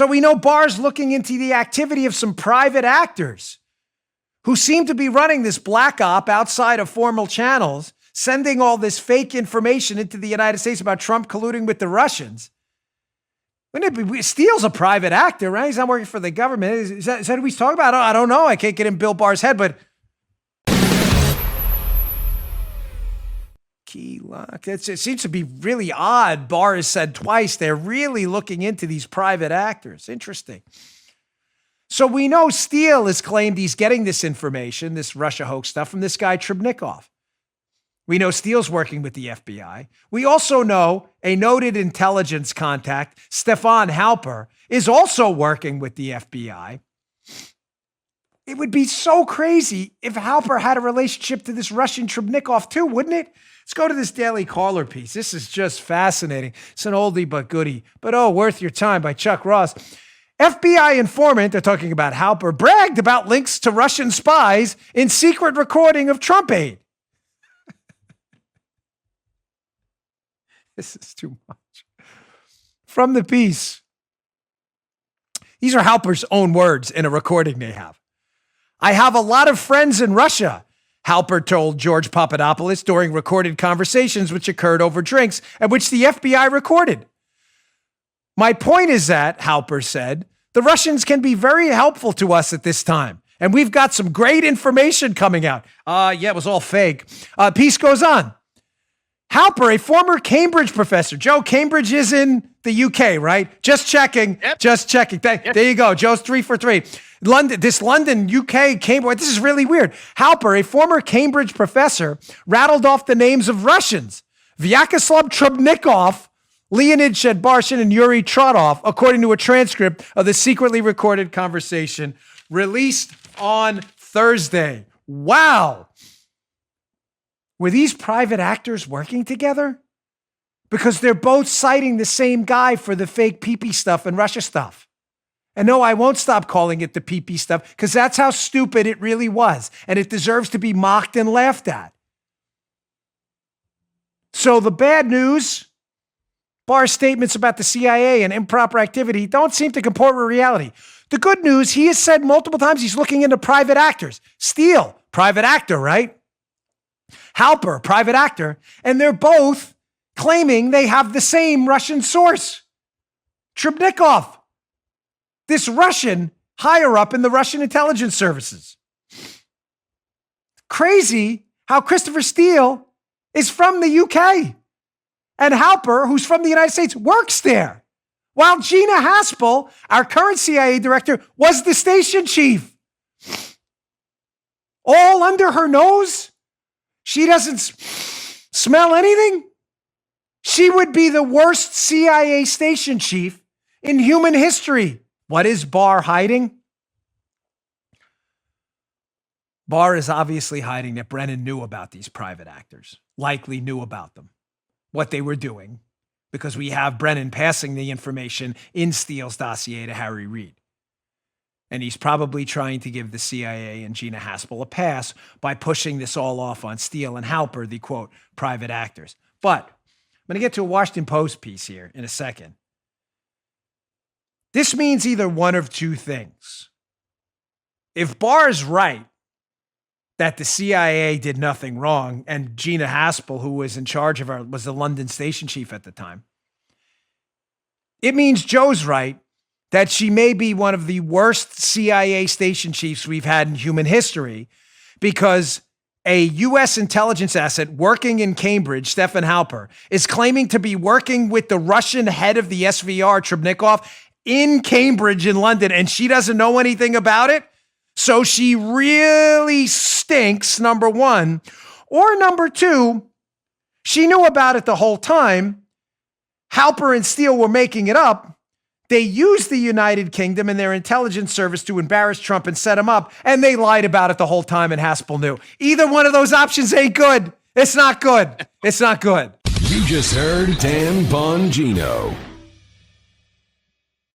So we know Barr's looking into the activity of some private actors who seem to be running this black op outside of formal channels, sending all this fake information into the United States about Trump colluding with the Russians. Wouldn't it be, Steele's a private actor, right? He's not working for the government. Is that who he's talking about? I don't know. I can't get in Bill Barr's head, but key lock. It seems to be really odd. Barr has said twice they're really looking into these private actors. Interesting. So we know Steele has claimed he's getting this information, this Russia hoax stuff, from this guy Trebnikov. We know Steele's working with the FBI. We also know a noted intelligence contact, Stefan Halper, is also working with the FBI. It would be so crazy if Halper had a relationship to this Russian Trebnikov too, wouldn't it? Let's go to this Daily Caller piece. This is just fascinating. It's an oldie but goodie, but worth your time, by Chuck Ross. FBI informant, they're talking about Halper, bragged about links to Russian spies in secret recording of Trump aid. This is too much. From the piece. These are Halper's own words in a recording they have. I have a lot of friends in Russia, Halper told George Papadopoulos during recorded conversations which occurred over drinks and which the FBI recorded. My point is that, Halper said, the Russians can be very helpful to us at this time, and we've got some great information coming out. It was all fake. Piece goes on. Halper, a former Cambridge professor. Joe, Cambridge is in the UK, right? Just checking. Yep. Just checking. Yep. There you go. Joe's 3 for 3. London, UK, Cambridge. This is really weird. Halper, a former Cambridge professor, rattled off the names of Russians. Vyacheslav Trebnikov, Leonid Shedbarshin, and Yuri Trotov, according to a transcript of the secretly recorded conversation released on Thursday. Wow. Were these private actors working together? Because they're both citing the same guy for the fake pee-pee stuff and Russia stuff. And no, I won't stop calling it the pee-pee stuff because that's how stupid it really was. And it deserves to be mocked and laughed at. So the bad news, Barr's statements about the CIA and improper activity don't seem to comport with reality. The good news, he has said multiple times he's looking into private actors. Steele, private actor, right? Halper, private actor, and they're both claiming they have the same Russian source. Trebnikov, this Russian higher up in the Russian intelligence services. Crazy how Christopher Steele is from the UK and Halper, who's from the United States, works there. While Gina Haspel, our current CIA director, was the station chief. All under her nose? She doesn't smell anything? She would be the worst CIA station chief in human history. What is Barr hiding? Barr is obviously hiding that Brennan knew about these private actors, likely knew about them, what they were doing, because we have Brennan passing the information in Steele's dossier to Harry Reid. And he's probably trying to give the CIA and Gina Haspel a pass by pushing this all off on Steele and Halper, the, quote, private actors. But I'm going to get to a Washington Post piece here in a second. This means either one of two things. If Barr's right that the CIA did nothing wrong and Gina Haspel, who was in charge of her, was the London station chief at the time, it means Joe's right that she may be one of the worst CIA station chiefs we've had in human history because a U.S. intelligence asset working in Cambridge, Stefan Halper, is claiming to be working with the Russian head of the SVR, Trebnikov, in Cambridge in London, and she doesn't know anything about it. So she really stinks, number one. Or number two, she knew about it the whole time. Halper and Steele were making it up. They used the United Kingdom and their intelligence service to embarrass Trump and set him up, and they lied about it the whole time, and Haspel knew. Either one of those options ain't good. It's not good. It's not good. You just heard Dan Bongino.